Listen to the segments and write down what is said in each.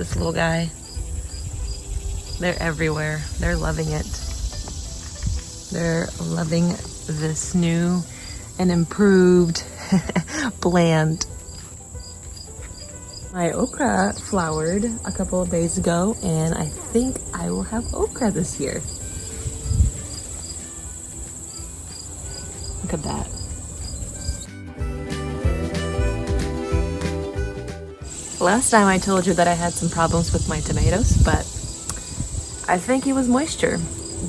this little guy. They're everywhere. They're loving it. They're loving this new and improved plant. My okra flowered a couple of days ago, and I think I will have okra this year. Look at that. Last time I told you that I had some problems with my tomatoes, but I think it was moisture.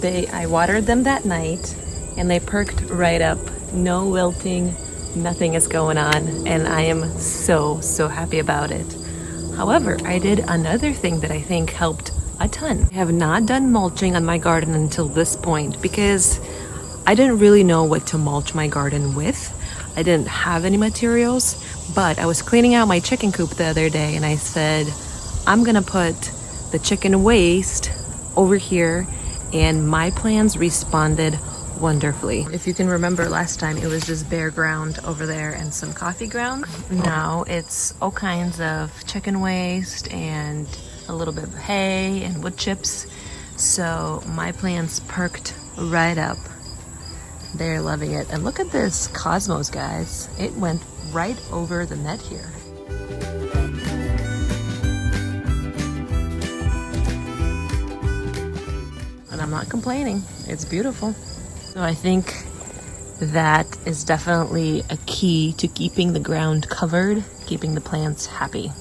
I watered them that night and they perked right up. No wilting, nothing is going on, and I am so happy about it. However, I did another thing that I think helped a ton. I have not done mulching on my garden until this point because I didn't really know what to mulch my garden with. I didn't have any materials, but I was cleaning out my chicken coop the other day and I said, I'm gonna put the chicken waste over here, and my plants responded wonderfully. If you can remember last time, it was just bare ground over there and some coffee ground. Now it's all kinds of chicken waste and a little bit of hay and wood chips. So my plants perked right up. They're loving it. And look at this cosmos, guys. It went right over the net here. And I'm not complaining. It's beautiful. So I think that is definitely a key to keeping the ground covered, keeping the plants happy.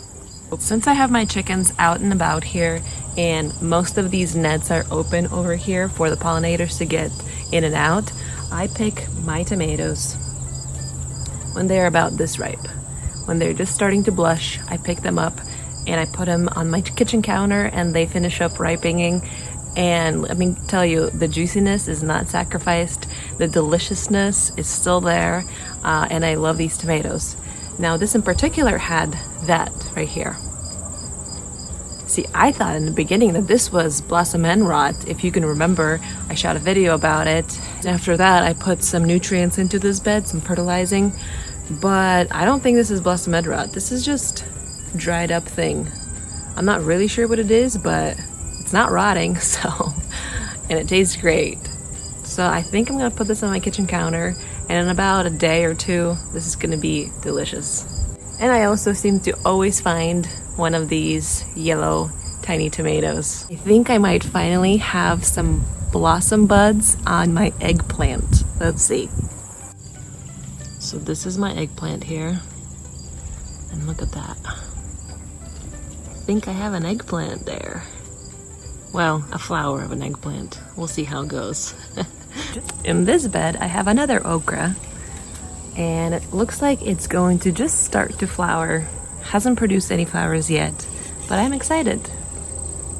Since I have my chickens out and about here, and most of these nets are open over here for the pollinators to get in and out, I pick my tomatoes when they're about this ripe. When they're just starting to blush, I pick them up and I put them on my kitchen counter and they finish up ripening. And let me tell you, the juiciness is not sacrificed. The deliciousness is still there. And I love these tomatoes. Now this in particular had that right here. See, I thought in the beginning that this was blossom end rot. If you can remember, I shot a video about it. After that, I put some nutrients into this bed, some fertilizing. But I don't think this is blossom end rot. This is just dried up thing. I'm not really sure what it is, but it's not rotting, so, and it tastes great. So I think I'm gonna put this on my kitchen counter, and in about a day or two, this is gonna be delicious. And I also seem to always find one of these yellow tiny tomatoes. I think I might finally have some blossom buds on my eggplant. Let's see. So this is my eggplant here, and look at that. I think I have an eggplant there. Well, a flower of an eggplant. We'll see how it goes. In this bed, I have another okra, and it looks like it's going to just start to flower. Hasn't produced any flowers yet, but I'm excited.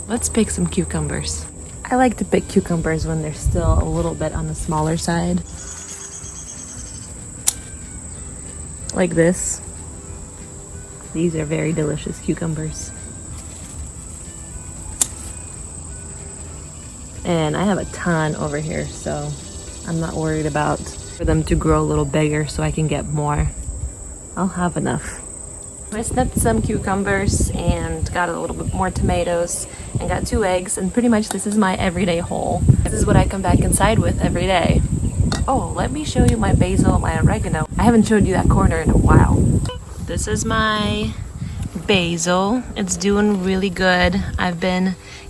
Let's pick some cucumbers. I like to pick cucumbers when they're still a little bit on the smaller side. Like this. These are very delicious cucumbers. And I have a ton over here, so I'm not worried about for them to grow a little bigger so I can get more. I'll have enough. I snipped some cucumbers and got a little bit more tomatoes and got 2 eggs, and pretty much this is my everyday haul. This is what I come back inside with every day. Oh, let me show you my basil and my oregano. I haven't showed you that corner in a while. This is my basil. It's doing really good.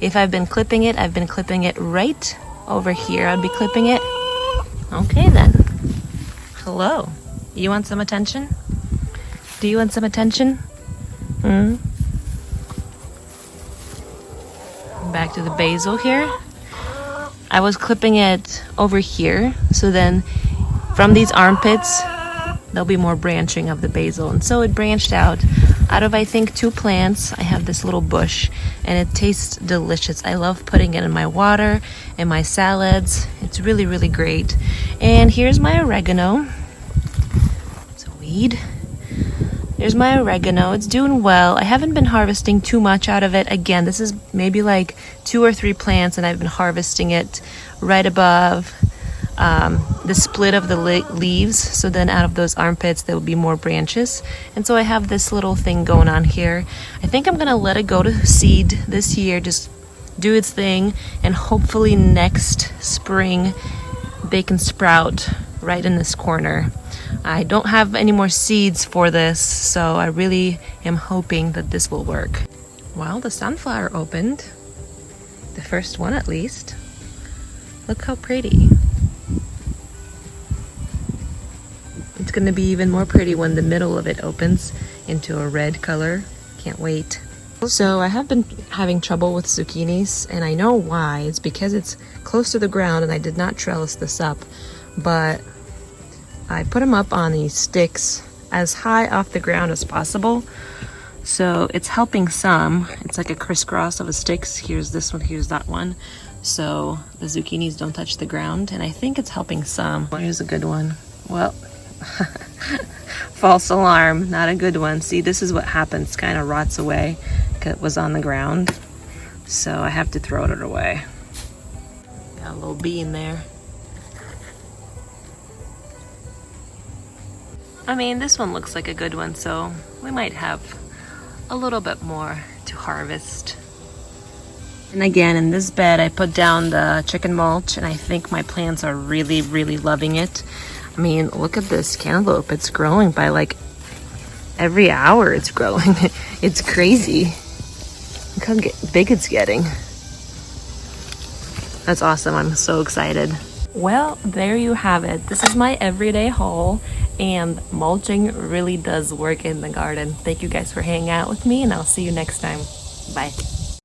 If I've been clipping it, I've been clipping it right over here. I'd be clipping it. Okay then. Hello. You want some attention? Do you want some attention? Back to the basil here. I was clipping it over here, so then from these armpits there'll be more branching of the basil, and so it branched out of I think 2 plants. I have this little bush and it tastes delicious. I love putting it in my water, in my salads. It's really great. And here's my oregano. It's a weed. There's my oregano. It's doing well. I haven't been harvesting too much out of it. Again, this is maybe like 2 or 3 plants, and I've been harvesting it right above the split of the leaves, so then out of those armpits there will be more branches. And so I have this little thing going on here. I think I'm gonna let it go to seed this year, just do its thing, and hopefully next spring they can sprout right in this corner. I don't have any more seeds for this, so I really am hoping that this will work. Well, the sunflower opened, the first one at least. Look how pretty. It's gonna be even more pretty when the middle of it opens into a red color. Can't wait. So I have been having trouble with zucchinis, and I know why. It's because it's close to the ground and I did not trellis this up, but I put them up on these sticks as high off the ground as possible. So it's helping some. It's like a crisscross of a sticks. Here's this one, here's that one. So the zucchinis don't touch the ground, and I think it's helping some. Here's a good one. Well, false alarm, not a good one. See, this is what happens, kind of rots away. It was on the ground, so I have to throw it away. Got a little bee in there. I mean, this one looks like a good one, so we might have a little bit more to harvest. And again, in this bed, I put down the chicken mulch, and I think my plants are really, really loving it. I mean, look at this cantaloupe. It's growing by like every hour it's growing. It's crazy. Look how big it's getting. That's awesome. I'm so excited. Well, there you have it. This is my everyday haul, and mulching really does work in the garden. Thank you guys for hanging out with me, and I'll see you next time. Bye.